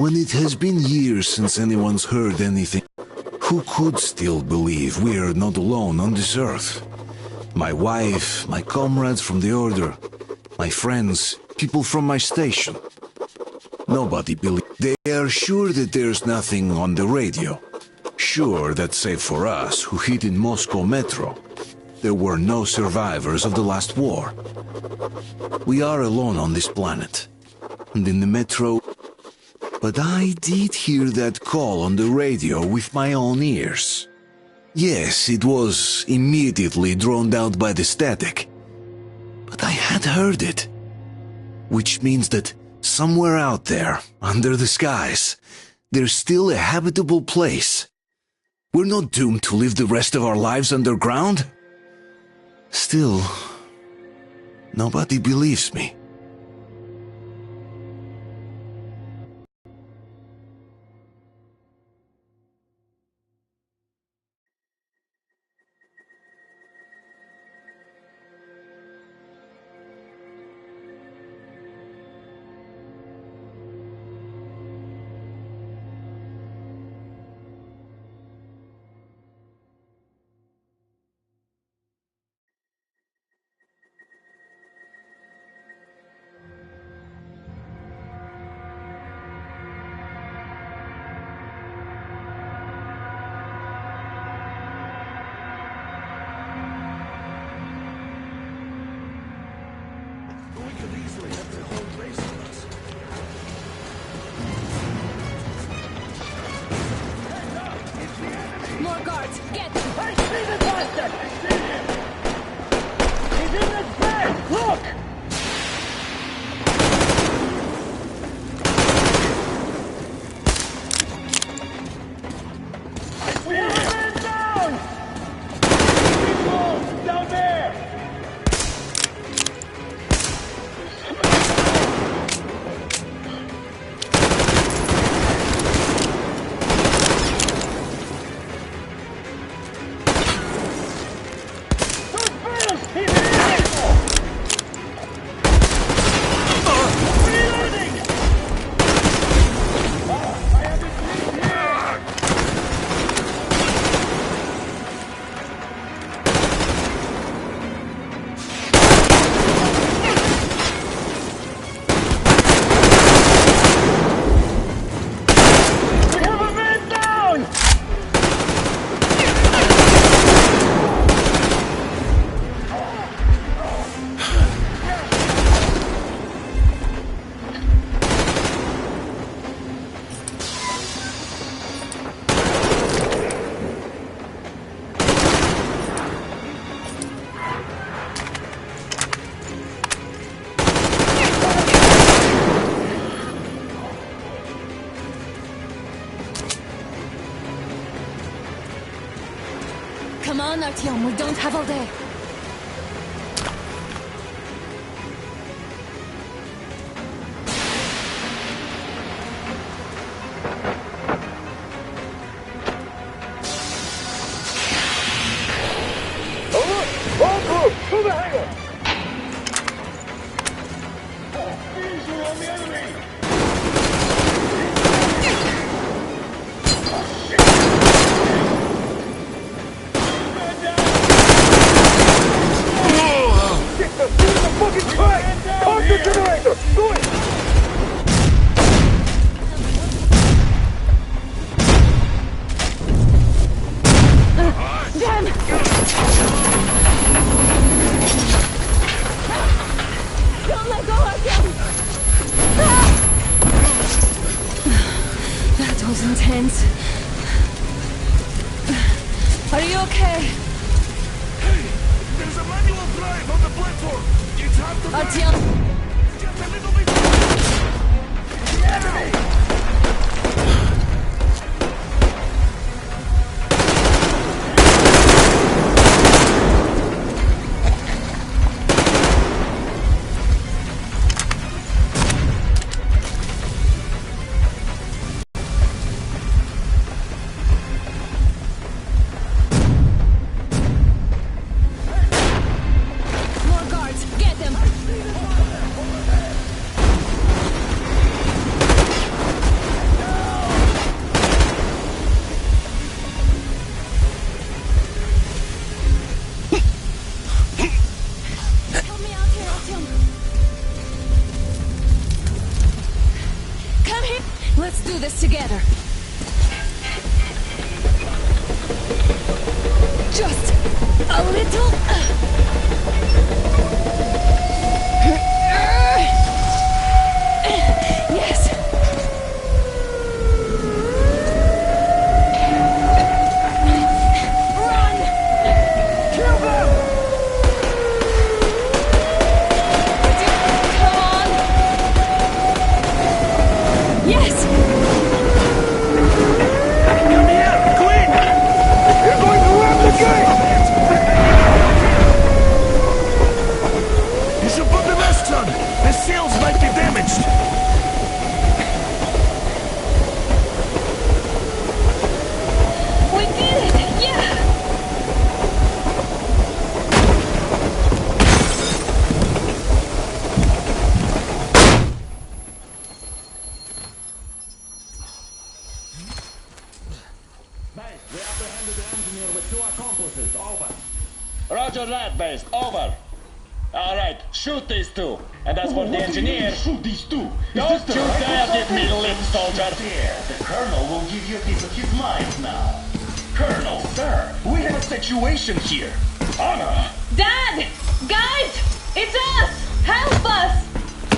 When it has been years since anyone's heard anything, who could still believe we are not alone on this earth? My wife, my comrades from the Order, my friends, people from my station. Nobody believes. They are sure that there's nothing on the radio. Sure that save for us who hid in Moscow Metro, there were no survivors of the last war. We are alone on this planet. And in the Metro... But I did hear that call on the radio with my own ears. Yes, it was immediately drowned out by the static. But I had heard it. Which means that somewhere out there, under the skies, there's still a habitable place. We're not doomed to live the rest of our lives underground. Still, nobody believes me. More guards! Get them! I see the bastard! I see him! He's in the bed! Look! We have a man down! People! Down there! Come on, Artyom, we don't have all day. All group, to the hangar! Easy on the enemy! Fucking track! Park the generator! Do it! Damn! Don't let go, Artyom! That was intense. Are you okay? Hey! There's a manual drive on the platform! It's hard to Artyom! just a little bit... The enemy! More guards! Get them! together. Just a little. Yes. Run! Kill them! Come on! Yes! Come here, quick! You're going to ram the gate! You should put the masts on. The seals might be damaged. We did it! Yeah! Base, we apprehended the engineer with 2 accomplices. Over. Roger that, Base. Over. All right, shoot these 2. And as for the engineer, Shoot these 2. don't you dare give me lip, soldier. There, the Colonel will give you a piece of his mind now. Colonel, sir, we have a situation here. Anna! Dad! Guys! It's us! Help us!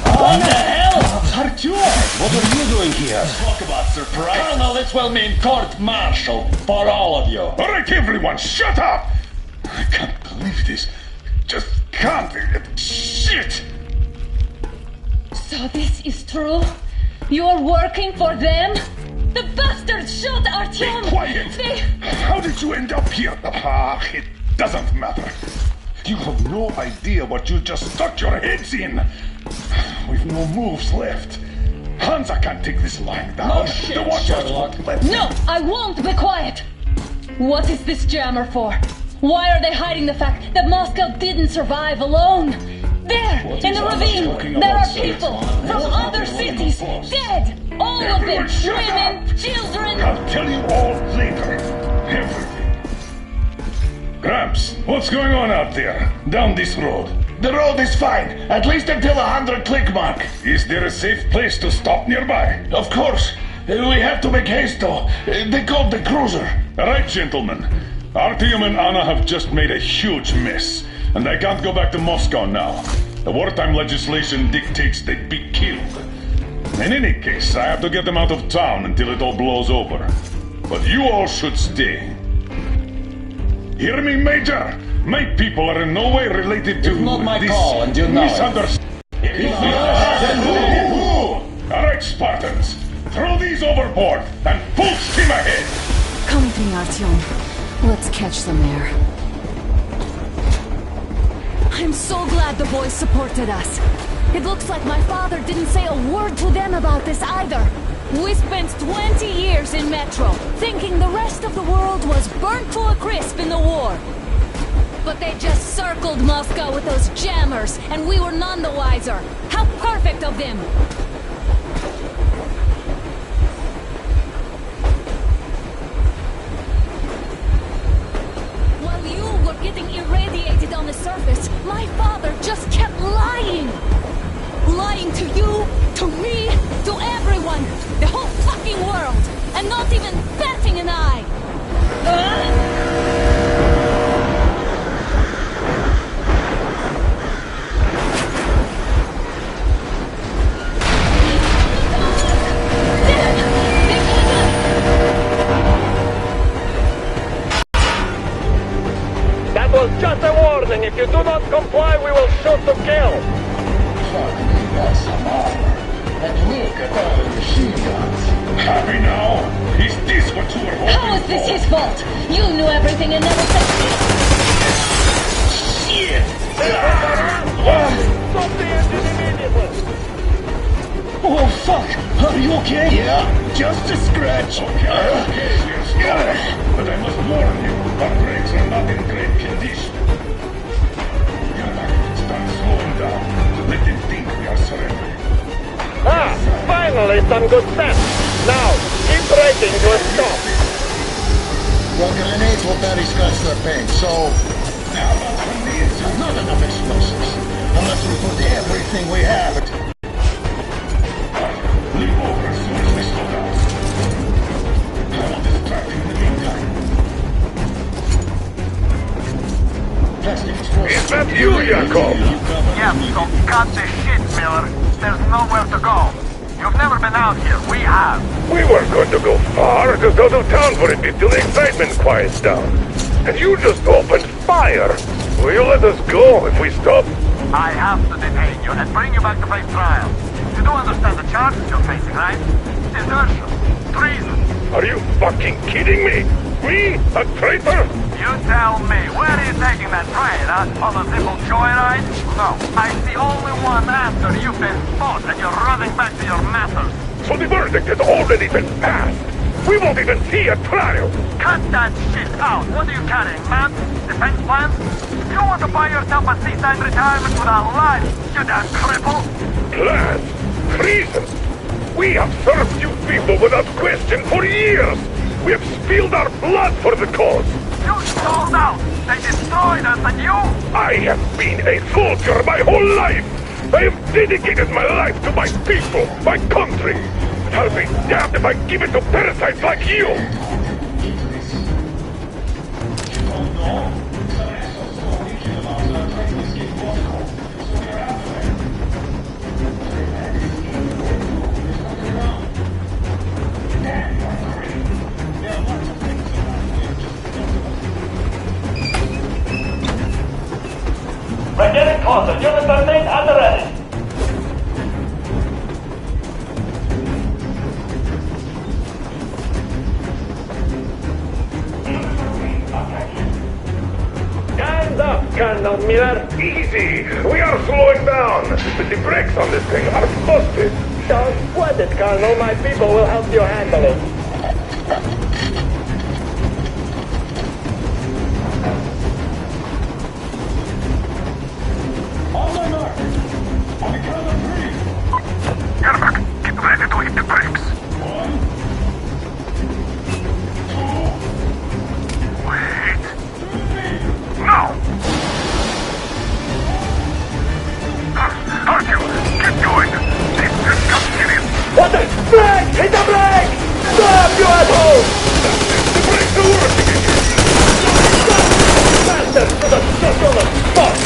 What the hell? Artyom! What are you doing here? Talk about surprise. Colonel, this will mean court-martial for all of you. All right, everyone, shut up! I can't believe this. Just can't. Shit! So this is true? You're working for them? The bastards shot Artyom! Be quiet! They... How did you end up here? Ah, it doesn't matter. You have no idea what you just stuck your heads in. We've no moves left. Hansa can't take this lying down. No shit, the watchers Sherlock. won't let No, I won't be quiet! What is this jammer for? Why are they hiding the fact that Moscow didn't survive alone? There, in the ravine, there are people from other cities, dead! All of them, Everyone shut women, up. children! I'll tell you all later. Everything. Gramps, what's going on out there? Down this road? The road is fine, at least until 100 click mark. Is there a safe place to stop nearby? Of course. We have to make haste though. They called the cruiser. All right, gentlemen. Artyom and Anna have just made a huge mess, and I can't go back to Moscow now. The wartime legislation dictates they be killed. In any case, I have to get them out of town until it all blows over. But you all should stay. Hear me, Major? My people are in no way related to not my this call, and you know it. misunderstanding. All right, Spartans. Throw these overboard and full steam ahead. Come with me, Artyom. Let's catch some air. I'm so glad the boys supported us. It looks like my father didn't say a word to them about this either. We spent 20 years in Metro, thinking the rest of the world was burnt to a crisp in the war. But they just circled Moscow with those jammers, and we were none the wiser. How perfect of them! While you were getting irradiated on the surface, my father just kept lying! Lying to you, to me, to everyone! The whole fucking world! And not even batting an eye! That was just a warning. If you do not comply, we will shoot to kill. Fuck me, that's some armor. And look at all the machine guns. Happy now? Is this what you were hoping How is this for? his fault? You knew everything and never said shit! Shit! Stop the engine immediately. Oh, fuck! Are you okay? Yeah, just a scratch. Okay, yes. But I must warn you, our brakes are not in great condition. Start slowing down. Let them think we are surrendering. Ah, finally some good sense. Now, keep braking to a stop. Well, grenades will barely scratch their paint, so Now, not from the inside. not enough explosives. Unless we put everything we have. Leave over as soon as we slow down. Is that you, Yakov? Yes, so cut the shit, Miller. There's nowhere to go. You've never been out here. We have. We weren't going to go far, just out of town for a bit till the excitement quiets down. And you just opened fire. Will you let us go if we stop? I have to detain you and bring you back to face trial. You do understand the charges you're facing, right? Desertion. Treason. Are you fucking kidding me? Me? A traitor? You tell me, where are you taking that train, huh? On a simple joyride? No, I see only one answer. You've been spotted and you're running back to your masters. So the verdict has already been passed. We won't even see a trial. Cut that shit out. What are you carrying, man? Defense plans? You want to buy yourself a seaside retirement without life, you damn cripple? Plans? Treason? We have served you people without question for years. We have spilled our blood for the cause. You sold out! They destroyed us and you... I have been a soldier my whole life! I have dedicated my life to my people, my country! But I'll be damned if I give it to parasites like you! We're getting closer. Units are made and ready. Hands up, Colonel Miller! Easy! We are slowing down! But the brakes on this thing are busted! Don't sweat it, Colonel. My people will help you handle it. On my mark. On the count of 3. Yermak, get ready to hit the brakes! 1, 2. Wait! Now! Artyom, keep going! This just got serious! What the... Brake! Hit the brake! Stop, you asshole! The brakes are working again! Faster to the circle of spot!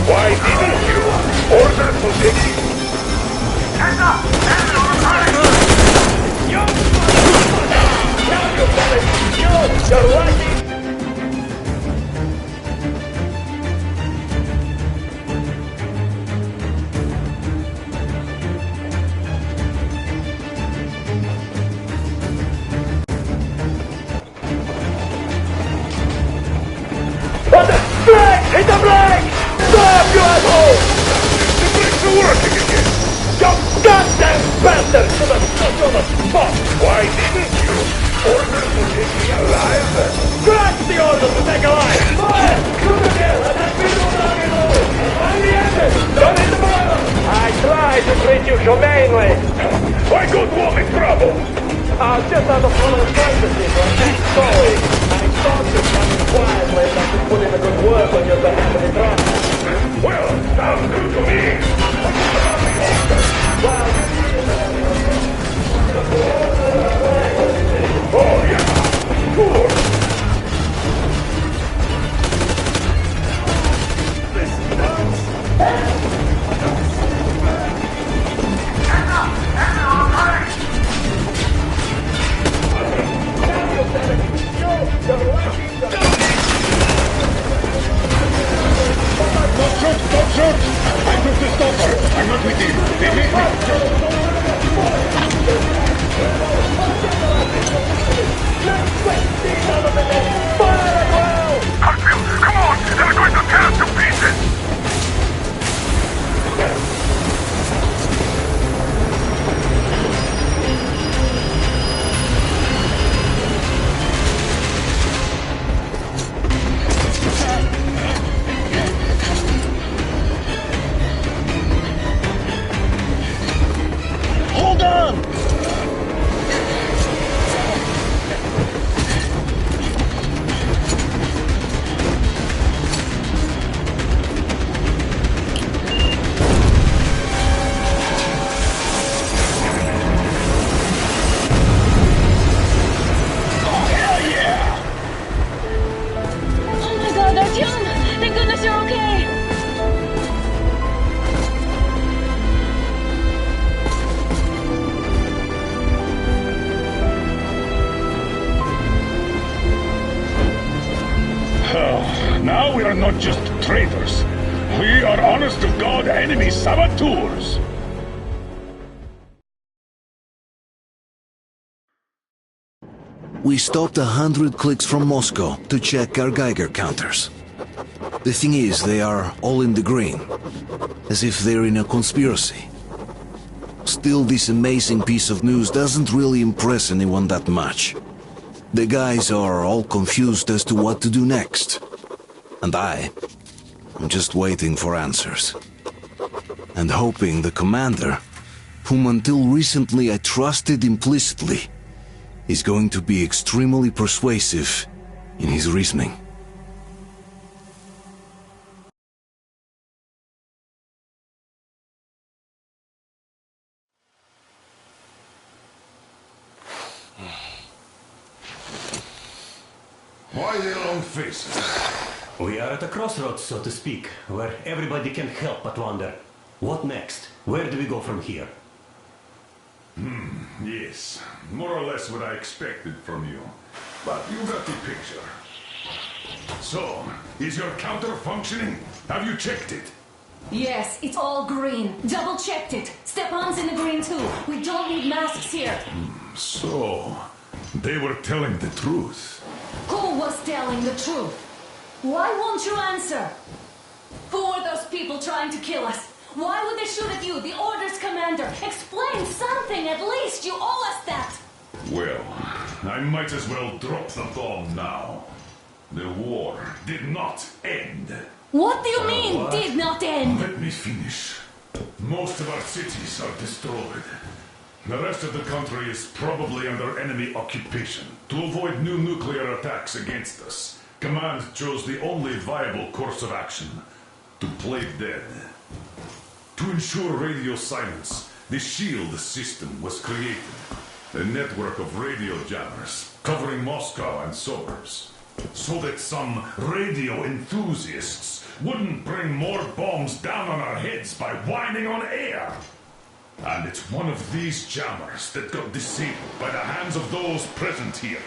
Why didn't you? Orders will take you. Hands up! Hands on the brake! Now you got it! You're lucky! What the... Brake! Hit the brake! Stop, you asshole! The brakes are working again! You goddamn bastard! To the circle of spot! Why didn't you? Orders will take me alive! Scratch the order to take a line! Fire! Shoot again! Let that be no target over! Find the engine! Don't hit the bottom! I tried to treat you humanely! Why go to all this trouble? Just out of common courtesy for a story. I thought you'd come in quietly and I could put in a good word on your behalf of the trial. Well, sounds good to me. Oh, yeah. Sure. Thank goodness you're okay! Now we are not just traitors. We are honest-to-God enemy saboteurs. We stopped 100 clicks from Moscow to check our Geiger counters. The thing is, they are all in the green, as if they're in a conspiracy. Still, this amazing piece of news doesn't really impress anyone that much. The guys are all confused as to what to do next. And I'm just waiting for answers. And hoping the commander, whom until recently I trusted implicitly, is going to be extremely persuasive in his reasoning. Why the long faces? We are at a crossroads, so to speak, where everybody can help but wonder, what next? Where do we go from here? Yes, more or less what I expected from you. But you got the picture. So, is your counter functioning? Have you checked it? Yes, it's all green. Double-checked it. Stepan's in the green too. We don't need masks here. So, they were telling the truth. Who was telling the truth? Why won't you answer? Who were those people trying to kill us? Why would they shoot at you, the Order's commander? Explain something, at least. You owe us that. Well, I might as well drop the bomb now. The war did not end. What do you mean, did not end? Let me finish. Most of our cities are destroyed. The rest of the country is probably under enemy occupation. To avoid new nuclear attacks against us, Command chose the only viable course of action: to play dead. To ensure radio silence, the SHIELD system was created. A network of radio jammers covering Moscow and suburbs. So that some radio enthusiasts wouldn't bring more bombs down on our heads by whining on air. And it's one of these jammers that got disabled by the hands of those present here.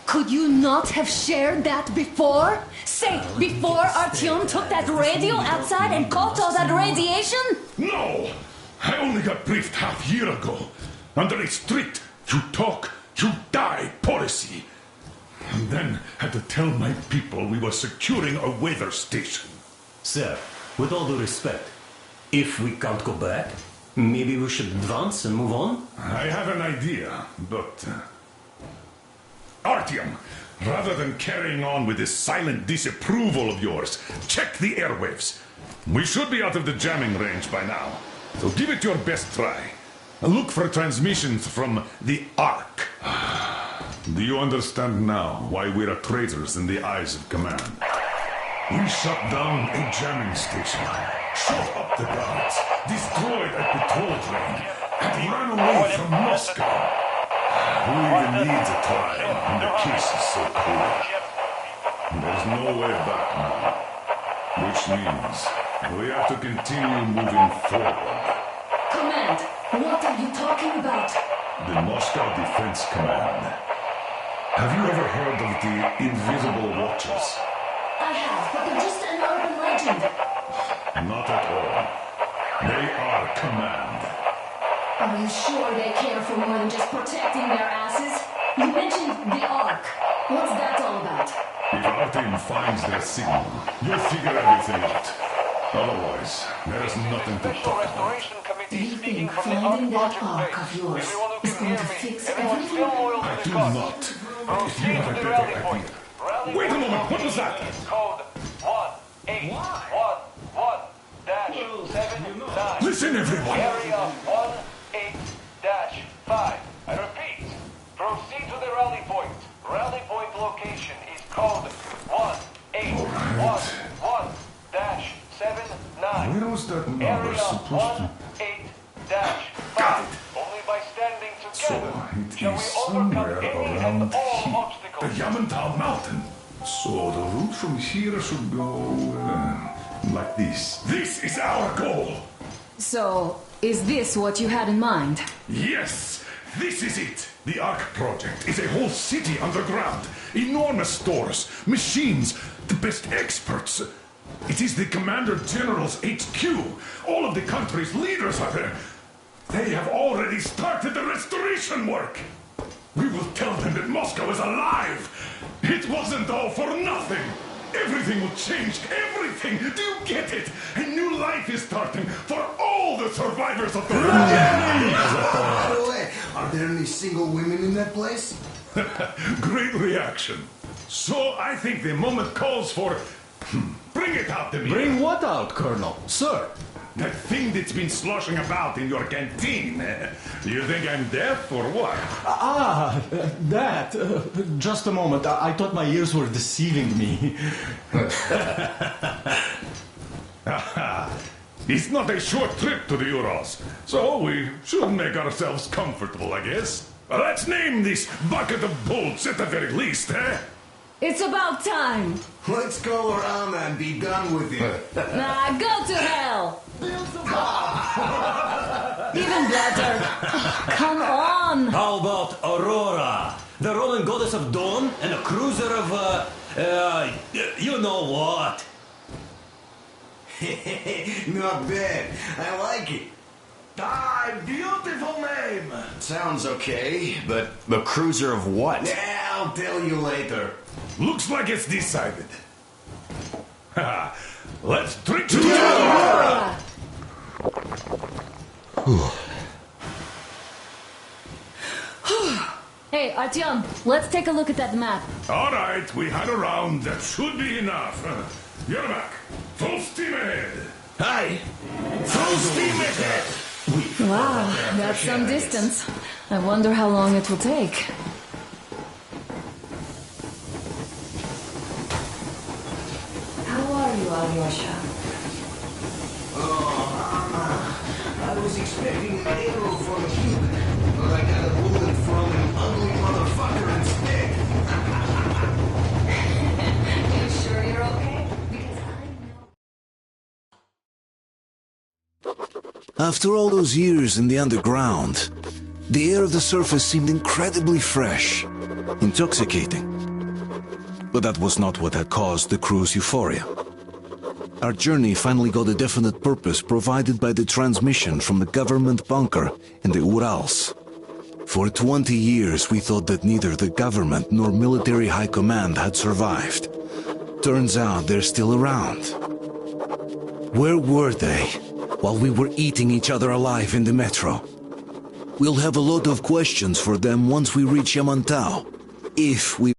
Could you not have shared that before? Say, before Artyom took that radio outside and caught all that radiation? No! I only got briefed half year ago. Under a strict, you talk, you die policy. And then had to tell my people we were securing a weather station. Sir, with all due respect, if we can't go back, maybe we should advance and move on? I have an idea, but... Artyom, rather than carrying on with this silent disapproval of yours, check the airwaves. We should be out of the jamming range by now, so give it your best try. Look for transmissions from the Ark. Do you understand now why we're traitors in the eyes of Command? We shut down a jamming station, shot up the guards, destroyed a patrol train, and ran away from Moscow. Who even needs a trial when the case is so clear? There's no way back now, which means we have to continue moving forward. Command, what are you talking about? The Moscow Defense Command. Have you ever heard of the Invisible Watchers? I have, but they're just an urban legend. Not at all. They are Command. Are you sure they care for more than just protecting their asses? You mentioned the Ark. What's that all about? If Artyom finds their signal, you'll figure everything out. Otherwise, there's nothing to talk about. Do you think finding that Ark of yours is going to fix everything? I do not. If you have a better idea. Wait a moment, what was that? Code 1811-79. Listen, everyone! Area 18-5. I repeat, proceed to the rally point. Rally point location is code 1811-79. Where was that number Area supposed to... 18-5. Only by standing together So, it shall is we overcome somewhere any around and all here. obstacles. The Yamantau Mountain. So the route route from here should go like this. This is our goal! So, is this what you had in mind? Yes, this is it. The Ark Project is a whole city underground. Enormous stores, machines, the best experts. It is the Commander General's HQ. All of the country's leaders are there. They have already started the restoration work. We will tell them that Moscow is alive. It wasn't all for nothing. Everything will change. Everything. Do you get it? A new life is starting for all the survivors of the By the way, are there any single women in that place? Great reaction. So I think the moment calls for... Bring it out to me. Bring what out, Colonel? Sir? That thing that's been sloshing about in your canteen. You think I'm deaf or what? That. Just a moment. I thought my ears were deceiving me. It's not a short trip to the Urals, so we should make ourselves comfortable, I guess. Let's name this bucket of bolts at the very least, eh? It's about time! Let's call her Anna and be done with it. Nah, go to hell! Even better! Come on! How about Aurora? The Roman goddess of dawn and a cruiser of, you know what? Not bad. I like it. Beautiful name! Sounds okay, but the cruiser of what? Yeah, I'll tell you later. Looks like it's decided. Let's drink to Aurora! Hey, Artyom, let's take a look at that map. All right, we had a round. That should be enough. You're back. Full steam ahead. Hi. Full steam ahead. Wow, that's some distance. I wonder how long it will take. How are you, Alyosha? I was expecting an arrow from a human, but I got a bullet from an ugly motherfucker instead. You sure you're okay? Because I know... After all those years in the underground, the air of the surface seemed incredibly fresh, intoxicating. But that was not what had caused the crew's euphoria. Our journey finally got a definite purpose provided by the transmission from the government bunker in the Urals. For 20 years we thought that neither the government nor military high command had survived. Turns out they're still around. Where were they while we were eating each other alive in the metro? We'll have a lot of questions for them once we reach Yamantau, if we